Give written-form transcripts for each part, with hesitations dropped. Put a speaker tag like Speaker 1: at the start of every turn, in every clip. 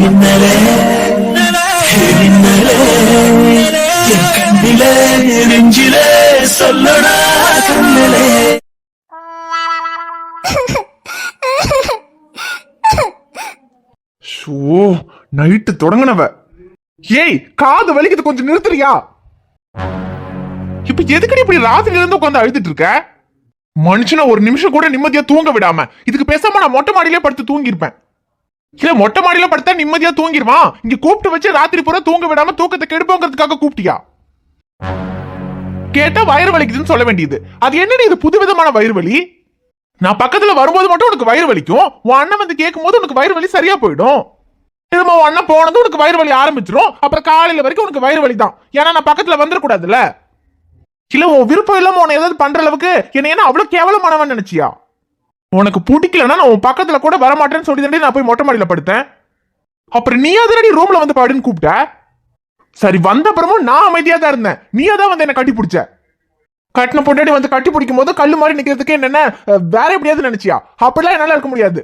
Speaker 1: மின்னலே மின்னலே என் கண்ணிலே நெஞ்சிலே சொல்லடா கண்ணிலே.
Speaker 2: நைட்டு தொடங்கினவ. ஏய், காது வலிக்குது, கொஞ்சம் நிறுத்துறியா? இப்ப எதுக்கடி இப்படி ராத்திரில இருந்து உட்காந்து அழுதுட்டு இருக்க? மனுஷன ஒரு நிமிஷம் கூட நிம்மதியா தூங்க விடாம, இதுக்கு பேசாம நான் மொட்டை மாடியிலே படுத்து தூங்கிருப்பேன். இல்ல, மொட்டை மாடியில படுத்தா நிம்மதியா தூங்கிடுவான், இங்க கூப்பிட்டு வச்சு ராத்திரி பூரா தூங்க விடாம தூக்கத்தை கெடுப்போங்கிறதுக்காக கூப்பிட்டியா? கேட்டா வயிறு வலிக்குதுன்னு சொல்ல வேண்டியது. அது என்னடி இது புதுவிதமான வயிறு வலி? நான் பக்கத்துல வரும்போது மட்டும் உனக்கு வயிறு வலிக்கும், உன் அண்ணன் வந்து கேட்கும் போது உனக்கு வயிறு வலி சரியா போயிடும். திரும்ப உன் அண்ணன் போனது உனக்கு வயிறு வலி ஆரம்பிச்சிடும், அப்புறம் காலையில வரைக்கும் உனக்கு வயிறு வலி தான். ஏன்னா நான் பக்கத்துல வந்துடக்கூடாதுல்ல. இல்ல, உன் விருப்பம் இல்லாம உன ஏதாவது பண்ற அளவுக்கு என்ன என்ன அவ்வளவு கேவலமானவன் நினைச்சியா? உனக்கு பிடிக்கலன்னா நான் உன் பக்கத்துல கூட வரமாட்டேன்னு சொல்லி நான் போய் மொட்டை மாடியில படுத்தேன். அப்புறம் நீ அதனடி ரூம்ல வந்து பாடுன்னு கூப்பிட்ட. சரி, வந்த அப்புறமும் நான் அமைதியா தான் இருந்தேன், நீயா தான் வந்து என்ன கட்டி பிடிச்ச. கட்டின பொண்டாடி வந்து கட்டி பிடிக்கும் போது கல்லு மாதிரி நிக்கிறதுக்கு என்ன வேற எப்படியாவது நினைச்சியா? அப்படிலாம் என்னால இருக்க முடியாது.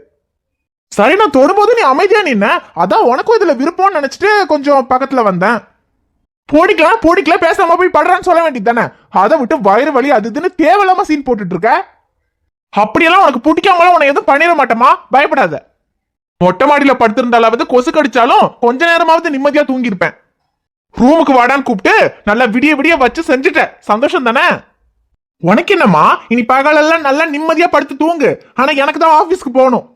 Speaker 2: சரி, நான் தொடும்போது நீ அமைதியா நின்ன, அதான் உனக்கும் இதுல விருப்பம்னு நினைச்சிட்டு கொஞ்சம் பக்கத்துல வந்தேன். போடிக்கல பேசாம போய் படுறான்னு சொல்ல வேண்டியது தானே. அதை விட்டு வயிறு வலி அது இதுன்னு தேவையில்லாம சீன் போட்டுட்டு இருக்க. அப்படியெல்லாம் உனக்கு பிடிக்காமலாம் உன எதுவும் பண்ணிட மாட்டேமா, பயப்படாத. மொட்டை மாடியில படுத்திருந்தாலாவது கொசு கடிச்சாலும் கொஞ்ச நேரமாவது நிம்மதியா தூங்கிருப்பேன். ரூமுக்கு வாடான்னு கூப்பிட்டு நல்லா விடிய விடிய வச்சு செஞ்சுட்ட, சந்தோஷம் தானே? உனக்கு என்னம்மா, இனி பகலெல்லாம் நல்லா நிம்மதியா படுத்து தூங்கு. ஆனா எனக்கு தான் ஆபீஸ்க்கு போகணும்.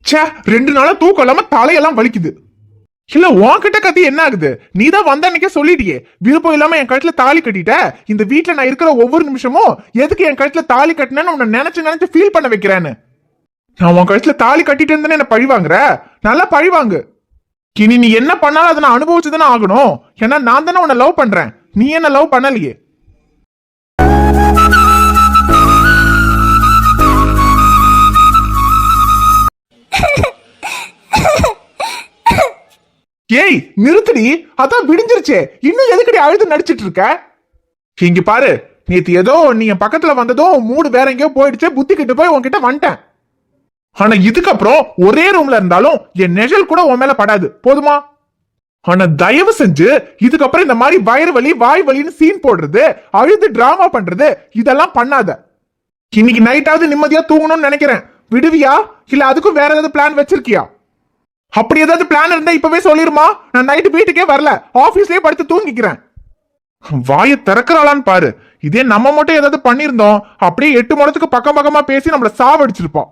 Speaker 2: சே, 2 நாளா தூக்கம் இல்லாம தலையெல்லாம் வலிக்குது. இல்ல, உன்கிட்ட கத்தி என்ன ஆகுது? நீ தான் வந்த அன்னைக்கே சொல்லிட்டியே, விருப்பம் இல்லாம என் கழுத்துல தாலி கட்டிட்ட. இந்த வீட்டுல நான் இருக்கிற ஒவ்வொரு நிமிஷமும் எதுக்கு என் கழுத்துல தாலி கட்டினேன்னு உன்னை நினைச்சு ஃபீல் பண்ண வைக்கிறேன்னு. நான் உன் கழுத்துல தாலி கட்டிட்டு இருந்தேன்னு என்ன பழி வாங்குற? நல்லா பழி வாங்கு. இனி நீ என்ன பண்ணாலும் அதை நான் அனுபவிச்சுதானே ஆகணும். ஏன்னா நான் தானே உன்னை லவ் பண்றேன், நீ என்ன லவ் பண்ணலையே. ஏய், நிறுத்தடி, அதான் விடிஞ்சிருச்சே, இன்னும் எதுக்கடி அழுது நடிச்சிட்டு இருக்க? இங்க பாரு, நேத்து ஏதோ நீ என் பக்கத்துல வந்ததோ மூடு வேற எங்கேயோ போயிடுச்சு, புத்தி கிட்ட போய் உன்கிட்ட வந்துட்டேன். ஆனா இதுக்கப்புறம் ஒரே ரூம்ல இருந்தாலும் என் நிழல் கூட உன் மேல படாது, போதுமா? ஆனா தயவு செஞ்சு இதுக்கப்புறம் இந்த மாதிரி வயிறு வலி வாய் வலின்னு சீன் போடுறது, அழுது டிராமா பண்றது இதெல்லாம் பண்ணாத. இன்னைக்கு நைட்டாவது நிம்மதியா தூங்கணும்னு நினைக்கிறேன். விடுவியா இல்ல அதுக்கும் வேற ஏதாவது பிளான் வச்சிருக்கியா? அப்படி ஏதாவது பிளான் இருந்தா இப்பவே சொல்லிருமா, நான் நைட்டு வீட்டுக்கே வரல, ஆபீஸ்லயே படுத்து தூங்கிக்கிறேன். வாயை திறக்கிறாளான்னு பாரு. இதே நம்ம மட்டும் ஏதாவது பண்ணிருந்தோம், அப்படியே 8 முடத்துக்கு பக்கம் பக்கமா பேசி நம்மள சாவடிச்சிருப்போம்.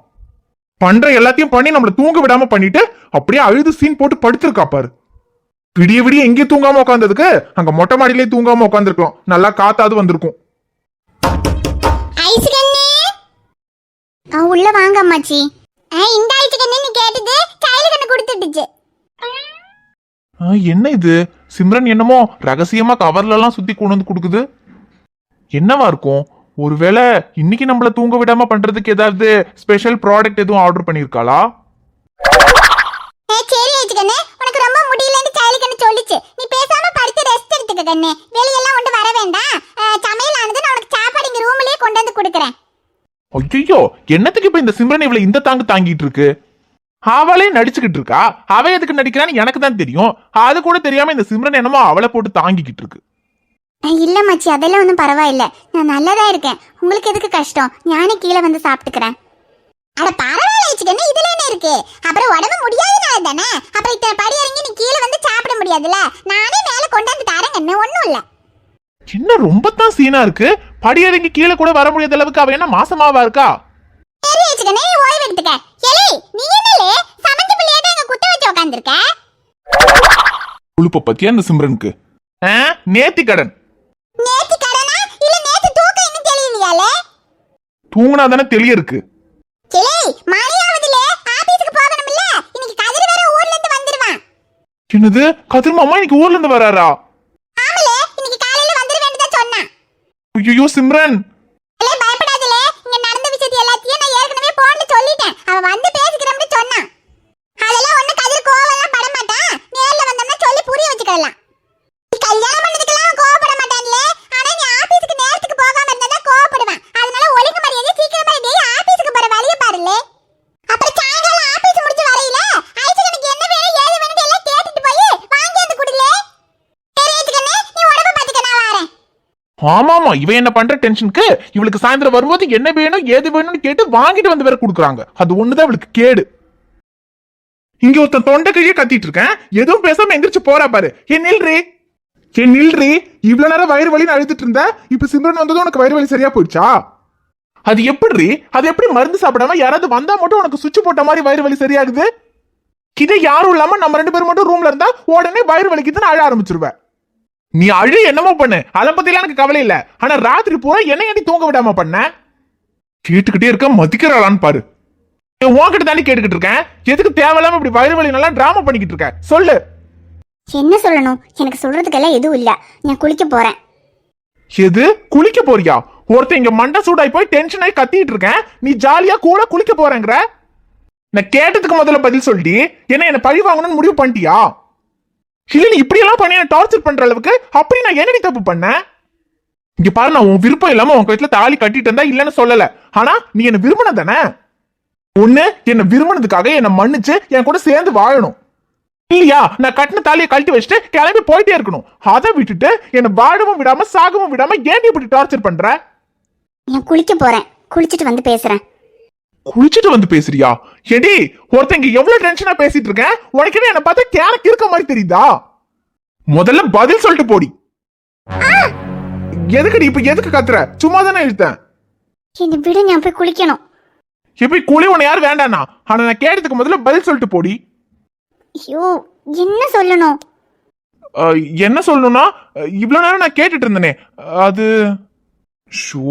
Speaker 2: பண்ற எல்லாத்தையும் பண்ணி நம்மள தூங்க விடாம பண்ணிட்டு அப்படியே அழுது சீன் போட்டு படுத்திருக்கா பாரு. விடிய விடிய எங்கேயும் தூங்காம உட்காந்ததுக்கு அங்க மொட்டை மாடியிலே தூங்காம உட்காந்துருக்கலாம், நல்லா காத்தாது வந்திருக்கும்.
Speaker 3: உள்ள வாங்க அம்மாச்சி. இந்த ஐஸ் கண்ணு நீ கேட்டது கையில கண்ணு கொடுத்துடுச்சு.
Speaker 2: என்ன இது, சிம்ரன் என்னமோ ரகசியமா கவர்ல எல்லாம் சுத்தி கொண்டு வந்து கொடுக்குது. என்னவா இருக்கும்? ஒருவேளை இன்னைக்கு நம்மள தூங்க விடாம பண்றதுக்கு ஏதாவது ஸ்பெஷல் ப்ராடக்ட் எதுவும் ஆர்டர் பண்ணிருக்காளா?
Speaker 3: சரி ஐஸ் கண்ணு, உனக்கு ரொம்ப முடியலன்னு கையில கண்ணு சொல்லிச்சு, நீ பேசாம படுத்து ரெஸ்ட் எடுத்துக்க கண்ணு. வெளியெல்லாம் ஒன்று வர வேண்டாம். சமையல் ஆனது நான் உனக்கு சாப்பாடு இங்க ரூம்லயே கொண்டு வந்து கொடுக்குறேன்.
Speaker 2: ஐயோ, என்னத்துக்கு இப்ப இந்த சிம்ரன் இவளை இந்த தாங்கிட்டு இருக்கு? அவளே நடிச்சுக்கிட்டு இருக்கா. அவ எதுக்கு நடிக்கிறான்னு எனக்கு தான் தெரியும். அது கூட தெரியாம இந்த சிம்ரன் என்னமோ அவளை போட்டு தாங்கிக்கிட்டு இருக்கு.
Speaker 3: இல்ல மச்சி, அதெல்லாம் ஒன்றும் பரவாயில்ல, நான் நல்லதா இருக்கேன். உங்களுக்கு எதுக்கு கஷ்டம்? நானே கீழே வந்து சாப்பிட்டுக்கிறேன். அட பரவாயில்ல வச்சுக்கன்னு, இதுல என்ன இருக்கு? அப்புறம் உடம்பு முடியாதனால தானே. அப்புறம் இத்தனை படி இறங்கி நீ கீழே வந்து சாப்பிட முடியாதுல்ல, நானே மேல கொண்டாந்து தரேங்கன்னு. ஒன்றும் இல்லை.
Speaker 2: என்ன ரொம்ப தான் சீனா இருக்கு? படி இறங்கி கீழே கூட வர முடியாத அளவுக்கு அவ என்ன மாசமாவா இருக்கா?
Speaker 3: சரி வச்சுக்கனே, ஓய்வு எடுத்துக்க. ஏலே, நீ என்னலே சமஞ்ச பிள்ளையாட்ட எங்க குத்த வச்சு உட்கார்ந்திருக்க?
Speaker 2: உளுப்ப பத்தியா இந்த சிம்ரனுக்கு? நேத்தி கடன்.
Speaker 3: நேத்தி கடனா இல்ல நேத்தி தூக்கம் இன்னும் தெரியலையாலே?
Speaker 2: தூங்குனா தானே தெளிய இருக்கு.
Speaker 3: ஏலே, மணியாவதுல ஆபீஸ்க்கு போகணும்ல, இன்னைக்கு கதிர் வேற ஊர்ல இருந்து வந்துருவான்.
Speaker 2: என்னது, கதிர் மாமா இன்னைக்கு ஊர்ல இருந்து வராரா?
Speaker 3: ஆமலே, இன்னைக்கு காலையில வந்துரு வேண்டியதா சொன்னான்.
Speaker 2: ஐயோ சிம்ரன்,
Speaker 3: ஏலே பயப்படாதலே, இங்க நடந்த விஷயத்தை எல்லாத்தையும் நான் ஏற்கனவே போன்ல சொல்லிட்டேன். அவன் வந்து பேசிக்கிறேன்னு சொன்னான். அதெல்லாம் ஒண்ணு கதிர் கோவம்லாம் பட மாட்டான். நேர்ல வந்தோம்னா சொல்லி புரிய வச்சுக்கலாம். நீ கல்யாணம் பண்ணதுக்கெல்லாம் கோவப்பட மாட்டான்ல, ஆனா நீ ஆபீஸ்க்கு நேரத்துக்கு போகாம இருந்தா கோவப்படுவான். அதனால ஒழுங்கு மரியாதை சீக்கிரமா டேய் ஆபீஸ்க்கு போற வழிய பாருலே. அப்புறம் சாயங்காலம் ஆபீஸ் முடிஞ்சு வரையில ஐஸ் எனக்கு என்ன வேணும் ஏது
Speaker 2: ஆமாமா, இவ என்ன பண்ற டென்ஷனுக்கு இவளுக்கு சாயந்தரம் வரும்போது என்ன வேணும் ஏது வேணும்னு கேட்டு வாங்கிட்டு வந்து வேற குடுக்குறாங்க. அது ஒண்ணுதான் இவளுக்கு கேடு. இங்க ஒருத்தன் தொண்டை கையே கத்திட்டு இருக்கேன், எதுவும் பேசாம எந்திரிச்சு போறா பாரு. ஏன் நில்றி, இவ்வளவு நேரம் வயிறு வலின்னு அழுதுட்டு இருந்த, இப்ப சிம்ரன் வந்ததும் உனக்கு வயிறு வலி சரியா போயிடுச்சா? அது எப்படி மருந்து சாப்பிடாம யாராவது வந்தா மட்டும் உனக்கு சுவிட்ச் போட்ட மாதிரி வயிறு வலி சரியாகுது? இதே யாரும் இல்லாம நம்ம 2 பேரும் மட்டும் ரூம்ல இருந்தா உடனே வயிறு வலிக்குதுன்னு அழ ஆரம்பிச்சிருவேன். நீ அழு என்னமோ பண்ணு, அதை பத்திலாம் எனக்கு கவலை இல்ல. ஆனா ராத்திரி பூரா என்ன ஏண்டி தூங்க விடாம பண்ண? கேட்டுக்கிட்டே இருக்க, மதிக்கிறாளான்னு பாரு. உன்கிட்ட தாண்டி கேட்டுக்கிட்டு இருக்கேன், எதுக்கு தேவையில்லாம இப்படி வயிறு வலி நல்லா டிராமா பண்ணிக்கிட்டு இருக்க? சொல்லு.
Speaker 3: என்ன சொல்லணும்? எனக்கு சொல்றதுக்கெல்லாம் எதுவும் இல்ல. நான் குளிக்க போறேன்.
Speaker 2: எது குளிக்க போறியா? ஒருத்தன் இங்க மண்டை சூடாய் போய் டென்ஷன் ஆகி கத்திட்டு இருக்கேன், நீ ஜாலியா கூட குளிக்க போறேங்கிற? நான் கேட்டதுக்கு முதல்ல பதில் சொல்லி என்ன பழி வாங்கணும்னு முடிவு பண்ணிட்டியா? இல்ல நீ இப்படி எல்லாம் பண்ணி என்ன டார்ச்சர் பண்ற அளவுக்கு அப்படி நான் என்னடி தப்பு பண்ணேன்? இங்க பாரு, நான் உன் விருப்பம் இல்லாம உன் வீட்டுல தாலி கட்டிட்டு இருந்தா இல்லன்னு சொல்லல. ஆனா நீ என்ன விரும்பின தானே? ஒண்ணு என்ன விரும்பினதுக்காக என்ன மன்னிச்சு என் கூட சேர்ந்து வாழணும், இல்லையா நான் கட்டின தாலியை கழட்டி வச்சுட்டு கிளம்பி போயிட்டே இருக்கணும். அதை விட்டுட்டு என்ன வாழவும் விடாம சாகவும் விடாம ஏன் இப்படி டார்ச்சர் பண்ற?
Speaker 3: நான் குளிக்க போறேன், குளிச்சிட்டு வந்து பேசுறேன்.
Speaker 2: குளிச்சிட்டு வந்து பேசுறியா? ஏடி ஒருத்தங்க எவ்வளவு டென்ஷனா பேசிட்டு இருக்கேன், உனக்கு என்ன பார்த்தா கேரக் இருக்க மாதிரி தெரியுதா? முதல்ல பதில் சொல்லிட்டு போடி. எதுக்குடி இப்ப எதுக்கு கத்துற? சும்மா தானே இழுத்தேன்.
Speaker 3: என்ன விடு, நான் போய் குளிக்கணும்.
Speaker 2: இப்ப குளி உன யாரும் வேண்டானா? ஆனா நான் கேட்டதுக்கு முதல்ல பதில் சொல்லிட்டு போடி.
Speaker 3: ஐயோ, என்ன சொல்லணும்?
Speaker 2: என்ன சொல்லணும்னா, இவ்வளவு நேரம் நான் கேட்டுட்டு இருந்தேனே, அது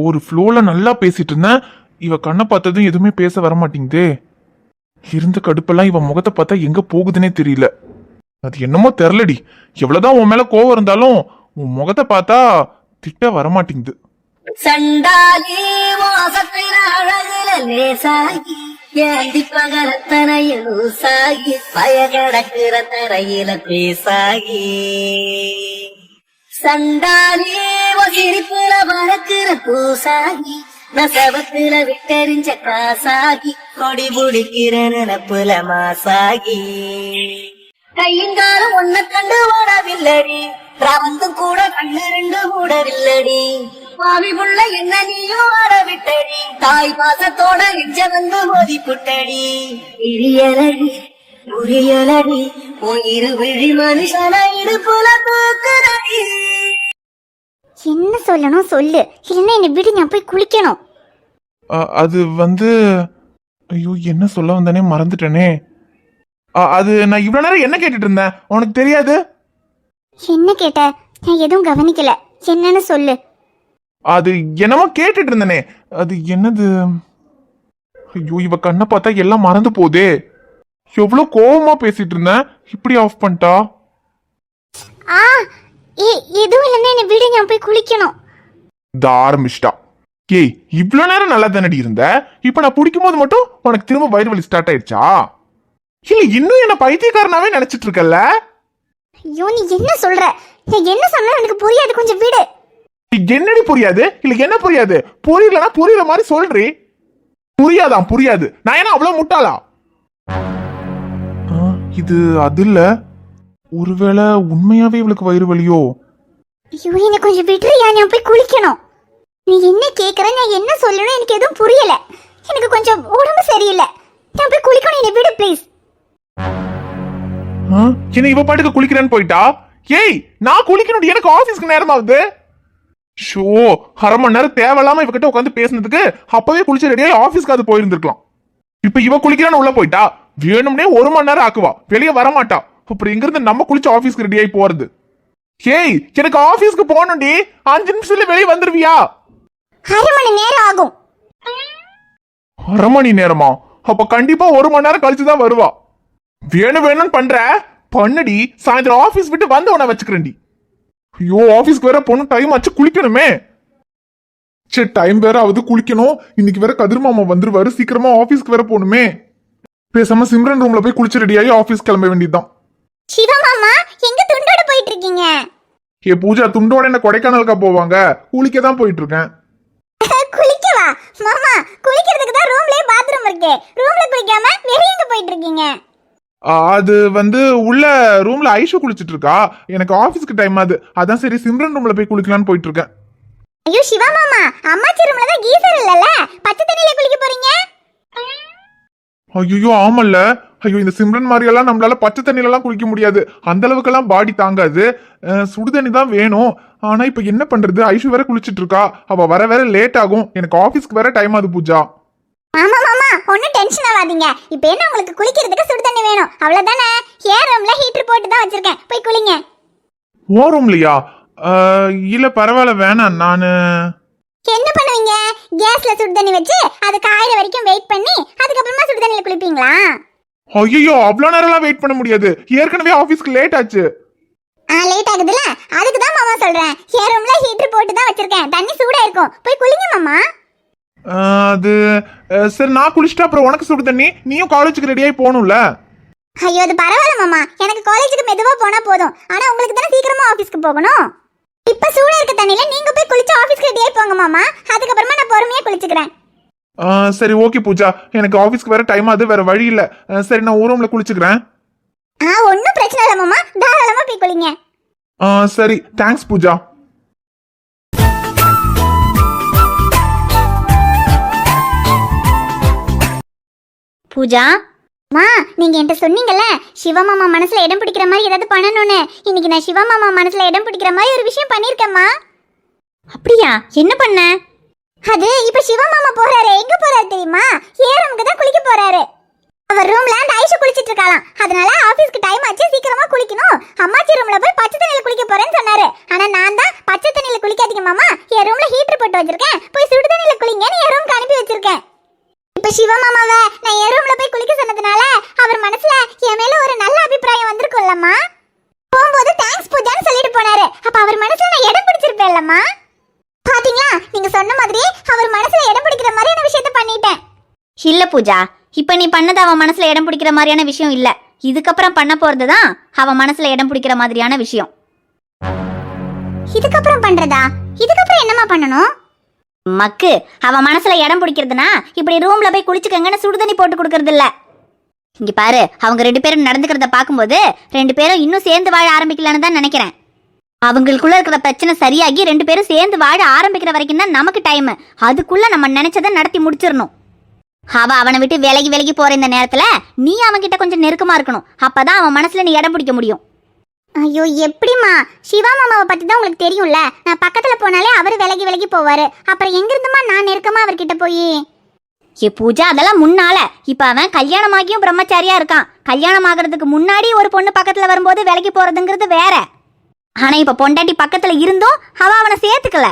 Speaker 2: ஒரு ஃப்ளோல நல்லா பேசிட்டு இருந்தேன். இவ கண்ணை பார்த்ததும் எதுவுமே பேச வர மாட்டேங்குதே. இருந்த கடுப்பெல்லாம் இவ முகத்தை பார்த்தா எங்க போகுதுன்னே தெரியல. அது என்னமோ தெரிலடி, எவ்வளவுதான் உன் மேல கோவம் இருந்தாலும் உன் முகத்தை பார்த்தா திட்ட வரமாட்டேங்குது.
Speaker 4: சண்டாகி மோசத்தின அழகுல லேசாகி ஏந்தி பகலத்தனையில் ஊசாகி பய கிடக்குற தரையில பேசாகி சண்டாகி சிரிப்புல மறக்கிற பூசாகி நசவத்துல விட்டெறிஞ்ச காசாகி கொடி புடிக்கிற நினப்புல மாசாகி கையங்காலம் ஒன்ன கண்டு ஓடவில்லடி, ரவந்தும் கூட கண்ணு 2 கூடவில்லடி. மாவி புள்ள என்ன நீயும் ஆட விட்டடி, தாய் பாசத்தோட இஞ்ச வந்து மோதி புட்டடி. இரியலடி உரியலடி உன் இரு விழி மனுஷன இடுப்புல தூக்குறடி.
Speaker 3: என்ன சொல்லணும் சொல்லு, இல்லைன்னா என்னை விடு, நான் போய் குளிக்கணும்.
Speaker 2: அது ஐயோ என்ன சொல்ல வந்தனே மறந்துட்டேனே. அது நான் இவ்வளவு நேரம் என்ன கேட்டுட்டு இருந்தேன் உனக்கு தெரியாது?
Speaker 3: என்ன கேட்ட? நான் எதுவும் கவனிக்கல. என்னன்னு சொல்லு.
Speaker 2: அது என்னமோ கேட்டுட்டு இருந்தனே, அது என்னது? ஐயோ இவ கண்ணை பார்த்தா எல்லாம் மறந்து போதே. எவ்வளவு கோவமா பேசிட்டு இருந்தேன், இப்படி ஆஃப் பண்ணிட்டா.
Speaker 3: எதுவும் இல்லைன்னா என்னை விடு, நான் போய் குளிக்கணும்.
Speaker 2: ஆரம்பிச்சிட்டா. ஏய் இவ்வளவு நேரம் நல்லா தானடி இருந்த, இப்ப நான் பிடிக்கும் போது மட்டும் உனக்கு திரும்ப வயிறு வலி ஸ்டார்ட் ஆயிடுச்சா? இல்ல இன்னும் என்ன பைத்தியக்காரனாவே நினைச்சிட்டு இருக்கல?
Speaker 3: ஐயோ நீ என்ன சொல்ற? நான் என்ன சொன்னா எனக்கு புரியாது, கொஞ்சம் விடு.
Speaker 2: என்னடி புரியாது? இல்ல என்ன புரியாது? புரியலனா புரியுற மாதிரி சொல்றி. புரியாது. நான் என்ன அவ்வளவு முட்டாளா? இது அது இல்ல, ஒருவேளை உண்மையாவே இவளுக்கு வயிறு வலியோ?
Speaker 3: ஐயோ என்ன கொஞ்சம் விட்டுறியா, நான் போய் குளிக்கணும். நீ என்ன கேக்குற, நான் என்ன சொல்லணும் எனக்கு எதுவும் புரியல. எனக்கு கொஞ்சம் உடம்பு சரியில்லை, நான் போய் குளிக்கணும், என்னை விடு ப்ளீஸ்.
Speaker 2: என்ன இவ பாட்டுக்கு குளிக்கிறேன்னு போயிட்டா? ஏய் நான் குளிக்கணும், எனக்கு ஆபீஸ்க்கு நேரம் ஆகுது. ஷோ 1/2 மணி நேரம் தேவையில்லாம இவகிட்ட உட்காந்து பேசினதுக்கு அப்பவே குளிச்சு ரெடியா ஆபீஸ்க்கு அது போயிருந்திருக்கலாம். இப்ப இவ குளிக்கிறான்னு உள்ள போயிட்டா, வேணும்னே 1 மணி நேரம் ஆக்குவா, வெளியே வரமாட்டா. அப்புறம் இங்க இருந்து நம்ம குளிச்சு ஆபீஸ்க்கு ரெடி ஆகி போறது. ஏய் எனக்கு ஆபீஸ்க்கு போகணும்டி, 5 நிமிஷத்துல வெளியே வந்துருவியா?
Speaker 3: 1/2 மணி நேரம் ஆகும்.
Speaker 2: 1/2 மணி நேரமா? அப்ப கண்டிப்பா 1 மணி நேரம் கழிச்சுதான் வருவா. வேணும்னு பண்ற பண்ணுடி, சாயந்தரம் ஆபீஸ் விட்டு வந்து உன வச்சுக்கிறேன்டி. ஐயோ ஆபீஸ்க்கு வேற போகணும், டைம் ஆச்சு, குளிக்கணுமே. சரி டைம் வேற ஆகுது, குளிக்கணும். இன்னைக்கு வேற கதிர் மாமா வந்துருவாரு, சீக்கிரமா ஆபீஸ்க்கு வேற போகணுமே. பேசாம சிம்ரன் ரூம்ல போய் குளிச்சு ரெடியாகி ஆபீஸ் கிளம்ப வேண்டியதுதான்.
Speaker 3: சிவமாமா எங்க துண்டோட போயிட்டு இருக்கீங்க?
Speaker 2: ஏ பூஜா, துண்டோட என்ன கொடைக்கானலுக்கா போவாங்க? குளிக்க தான் போயிட்டு இருக்கேன்.
Speaker 3: குளிக்கவா மாமா? குளிக்கிறதுக்கு தான் ரூம்லயே பாத்ரூம் இருக்கு, ரூம்ல குளிக்காம வெளிய எங்க போயிட்டு இருக்கீங்க?
Speaker 2: அது உள்ள ரூம்ல ஐஷு குளிச்சிட்டு இருக்கா, எனக்கு ஆபீஸ்க்கு டைம் ஆகுது, அதான் சரி சிம்ரன் ரூம்ல போய் குளிக்கலான்னு போயிட்டு இருக்கேன்.
Speaker 3: ஐயோ சிவா மாமா, அம்மாச்சி ரூம்ல தான் கீசர் இல்லல, பச்சை தண்ணியில குளிக்க போறீங்க?
Speaker 2: ஐயோ ஆமல்ல. ஐயோ இந்த சிம்ரன் மாதிரி எல்லாம் நம்மளால பச்சை தண்ணில எல்லாம் குளிக்க முடியாது, அந்த அளவுக்கு எல்லாம் பாடி தாங்காது. சுடுதண்ணி தான் வேணும். ஆனா இப்ப என்ன பண்றது, ஐஷு வேற குளிச்சிட்டு இருக்கா, அவ வர வேற லேட் ஆகும், எனக்கு ஆபீஸ்க்கு வேற டைம் ஆகுது பூஜா.
Speaker 3: ஆமா மாமா, ஒன்னும் டென்ஷன் ஆகாதீங்க. இப்போ என்ன உங்களுக்கு குளிக்கிறதுக்கு சுடு தண்ணி வேணும் அவ்வளவுதானே? ஏர் ரூம்ல ஹீட்டர் போட்டு தான் வச்சிருக்கேன், போய் குளிங்க.
Speaker 2: ஓ ரூம்லயா? இல்ல பரவாயில்ல வேணாம். நானு
Speaker 3: என்ன பண்ணுவீங்க? கேஸ்ல சுடு தண்ணி வச்சு அது காயிற வரைக்கும் வெயிட் பண்ணி அதுக்கப்புறமா சுடு தண்ணில குளிப்பீங்களா?
Speaker 2: ஐயோ அவ்வளவு நேரம் எல்லாம் வெயிட் பண்ண முடியாது, ஏற்கனவே ஆபீஸ்க்கு லேட் ஆச்சு.
Speaker 3: லேட் ஆகுதுல, அதுக்கு தான் மாமா சொல்றேன். ஏர் ரூம்ல ஹீட்டர் போட்டு தான் வச்சிருக்கேன், தண்ணி சூடா இருக்கும், போய் குளிங்க மாமா.
Speaker 2: அது சரி, நான் குளிச்சுட்டு அப்புறம் உனக்கு சுடு தண்ணி, நீயும் காலேஜுக்கு ரெடியாகி போகணும்ல.
Speaker 3: ஐயோ அது பரவாயில்ல மாமா, எனக்கு காலேஜுக்கு மெதுவா போனா போதும். ஆனா உங்களுக்கு தானே சீக்கிரமா ஆபீஸ்க்கு போகணும். இப்ப சூடா இருக்க தண்ணியில நீங்க போய் குளிச்சு ஆபீஸ்க்கு ரெடியாகி போங்க மாமா, அதுக்கப்புறமா நான் பொறுமையா குளிச்சுக்கிறேன்.
Speaker 2: சரி ஓகே பூஜா, எனக்கு ஆபீஸ்க்கு வேற டைம் ஆகுது, வேற வழி இல்ல. சரி நான் ஒரு ரூம்ல குளிச்சுக்கிறேன்.
Speaker 3: ஒன்னும் பிரச்சனை இல்ல மாமா, தாராளமா போய் குளிங்க.
Speaker 2: சரி தேங்க்ஸ் பூஜா.
Speaker 3: பூஜா மா, நீங்க என்கிட்ட சொன்னீங்கல்ல சிவமாமா மனசுல இடம் பிடிக்கிற மாதிரி ஏதாவது பண்ணணும்னு. இன்னைக்கு நான் சிவமாமா மனசுல இடம் பிடிக்கிற மாதிரி ஒரு விஷயம் பண்ணிருக்கேம்மா. அப்படியா? என்ன பண்ண? அது இப்ப சிவமாமா போறாரு, எங்க போறாரு தெரியுமா? ஏரம்க்கு தான் குளிக்க போறாரு. அவர் ரூம்ல அந்த ஐஷு குளிச்சிட்டு இருக்காளாம், அதனால ஆபீஸ்க்கு டைம் ஆச்சு, சீக்கிரமா குளிக்கணும். அம்மாச்சி ரூம்ல போய் பச்சை தண்ணியில குளிக்க போறேன்னு சொன்னாரு. ஆனா நான் தான் பச்சை தண்ணியில குளிக்காதீங்க மாமா, என் ரூம்ல ஹீட்டர் போட்டு வச்சிருக்கேன், போய் சுடு தண்ணியில குளிங்கன்னு என் ரூம்க்கு அனுப்பி வச்சிருக்கேன். இப்ப சிவமாமாவை நான் என் ரூம்ல போய் குளிக்க சொன்னதுனால அவர் மனசுல என் மேல ஒரு நல்ல அபிப்பிராயம் வந்திருக்கும்லம்மா. போகும்போது தேங்க்ஸ் பூஜான்னு சொல்லிட்டு போனாரு. அப்ப அவர் மனசுல நான் இடம் பிடிச்சிருப்பேன்லம்மா. பாத்தீங்களா, நீங்க சொன்ன மாதிரி அவர் மனசுல இடம் பிடிக்கிற மாதிரியான விஷயத்த பண்ணிட்டேன்.
Speaker 5: இல்ல பூஜா, இப்ப நீ பண்ணது அவன் மனசுல இடம் பிடிக்கிற மாதிரியான விஷயம் இல்ல, இதுக்கப்புறம் பண்ண போறதுதான் அவன் மனசுல இடம் பிடிக்கிற மாதிரியான விஷயம்.
Speaker 3: இதுக்கப்புறம் பண்றதா? இதுக்கப்புறம் என்னமா பண்ணணும்?
Speaker 5: மக்கு, அவன் மனசுல இடம் பிடிக்கிறதுனா இப்படி ரூம்ல போய் குளிச்சுக்கங்கன்னு சுடுதண்ணி போட்டு கொடுக்கறது இல்ல. இங்க பாரு, அவங்க 2 பேரும் நடந்துக்கிறத பாக்கும்போது 2 பேரும் இன்னும் சேர்ந்து வாழ ஆரம்பிக்கலான்னு தான் நினைக்கிறேன். அவங்களுக்குள்ள இருக்கிற பிரச்சனை சரியாகி 2 பேரும் சேர்ந்து வாழ ஆரம்பிக்கிற வரைக்கும் தான் நமக்கு டைம். அதுக்குள்ள நம்ம நினைச்சதை நடத்தி முடிச்சிடணும். அவனை விட்டு விலகி போற இந்த நேரத்துல நீ அவன்கிட்ட கொஞ்சம் நெருக்கமா இருக்கணும், அப்பதான் அவன் மனசுல நீ இடம் பிடிக்க முடியும்.
Speaker 3: ஐயோ எப்படிமா? சிவா மாமாவை பத்தி தான் உங்களுக்கு தெரியும்ல, நான் பக்கத்துல போனாலே அவரு விலகி போவாரு, அப்புறம் எங்க இருந்துமா நான் நெருக்கமா அவர்கிட்ட போய்?
Speaker 5: ஏ பூஜா, அதெல்லாம் முன்னால. இப்ப அவன் கல்யாணமாகியும் பிரம்மச்சாரியா இருக்கான். கல்யாணம் ஆகிறதுக்கு முன்னாடி ஒரு பொண்ணு பக்கத்துல வரும்போது விலகி போறதுங்கிறது வேற. ஆனா இப்ப பொண்டாட்டி பக்கத்துல இருந்தும் அவனை சேர்த்துக்கல.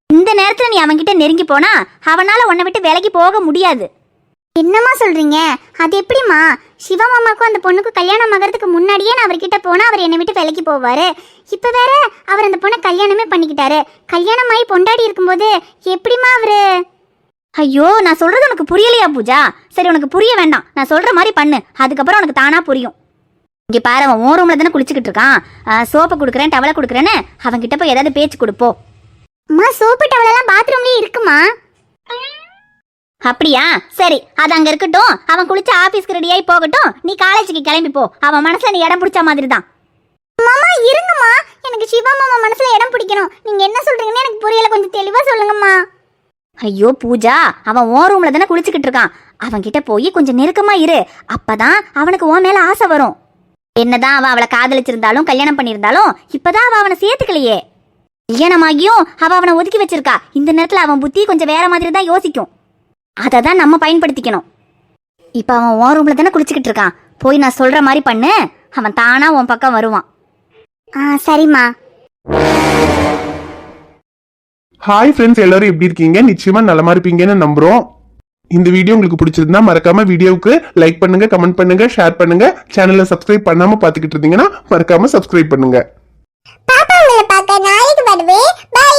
Speaker 5: இந்த நேரத்துல நீ அவன்கிட்ட நெருங்கி போனா அவனால உன்னை விட்டு விலகி போக முடியாது.
Speaker 3: என்னம்மா சொல்றீங்க? அது எப்படிமா? சிவமாமாக்கும் அந்த பொண்ணுக்கு கல்யாணம் ஆகிறதுக்கு முன்னாடியே நான் அவர்கிட்ட போனா அவர் என்னை விட்டு விலகி போவாரு. இப்ப வேற அவர் அந்த பொண்ணை கல்யாணமே பண்ணிக்கிட்டாரு. கல்யாணம் ஆகி பொண்டாடி இருக்கும்போது எப்படிமா அவரு?
Speaker 5: ஐயோ, நான் சொல்றது உனக்கு புரியலையா பூஜா? சரி, உனக்கு புரிய வேண்டாம், நான் சொல்ற மாதிரி பண்ணு, அதுக்கப்புறம் உனக்கு தானா புரியும். இங்க பாரு, அவன் ஓ ரூம்ல தானே குளிச்சுக்கிட்டு இருக்கான். சோப்பை கொடுக்குறேன், டவலை கொடுக்குறேன்னு அவன்கிட்ட போய் ஏதாவது பேச்சு கொடுப்போம்.
Speaker 3: அம்மா, சோப்பு டவல் எல்லாம் பாத்ரூம்லயே இருக்குமா?
Speaker 5: அப்படியா? சரி, அது அங்க இருக்கட்டும். அவன் குளிச்சு ஆபீஸ்க்கு ரெடியாகி போகட்டும், நீ காலேஜுக்கு கிளம்பி போ. அவன் மனசுல நீ இடம் பிடிச்ச மாதிரி தான்.
Speaker 3: மாமா இருங்கம்மா, எனக்கு சிவா மாமா மனசுல இடம் பிடிக்கணும். நீங்க என்ன சொல்றீங்கன்னு எனக்கு புரியல, கொஞ்சம் தெளிவா சொல்லுங்கம்மா.
Speaker 5: ஐயோ பூஜா, அவன் ஓ ரூம்ல தானே குளிச்சுக்கிட்டு இருக்கான். அவன்கிட்ட போய் கொஞ்சம் நெருக்கமா இரு, அப்பதான் அவனுக்கு உன் மேல ஆசை வரும். என்னதான் அவ அவளை காதலிச்சிருந்தாலும் கல்யாணம் பண்ணியிருந்தாலும் இப்பதான் அவ அவனை சேர்த்துக்கலையே. கல்யாணமாகியும் அவனை ஒதுக்கி வச்சிருக்கா. இந்த நேரத்துல அவன் புத்தி கொஞ்சம் வேற மாதிரி தான் யோசிக்கும். அதை தான் நம்ம பயன்படுத்திக்கணும். இப்ப அவன் உன் ரூம்ல தானே குளிச்சுக்கிட்டு இருக்கான், போய் நான் சொல்ற மாதிரி பண்ணு, அவன் தானா உன் பக்கம் வருவான்.
Speaker 3: சரிம்மா.
Speaker 2: ஹாய் ஃப்ரெண்ட்ஸ், எல்லாரும் எப்படி இருக்கீங்க? நிச்சயமா நலமா இருப்பீங்கன்னு நம்புறோம். இந்த வீடியோ உங்களுக்கு பிடிச்சிருந்தா மறக்காம வீடியோவுக்கு லைக் பண்ணுங்க, கமெண்ட் பண்ணுங்க, ஷேர் பண்ணுங்க. சேனலை சப்ஸ்கிரைப் பண்ணாம பாத்துக்கிட்டு இருந்தீங்கன்னா மறக்காம சப்ஸ்கிரைப் பண்ணுங்க.
Speaker 3: பாப்பா உங்களை பார்க்க நாளைக்கு வருவேன். பை.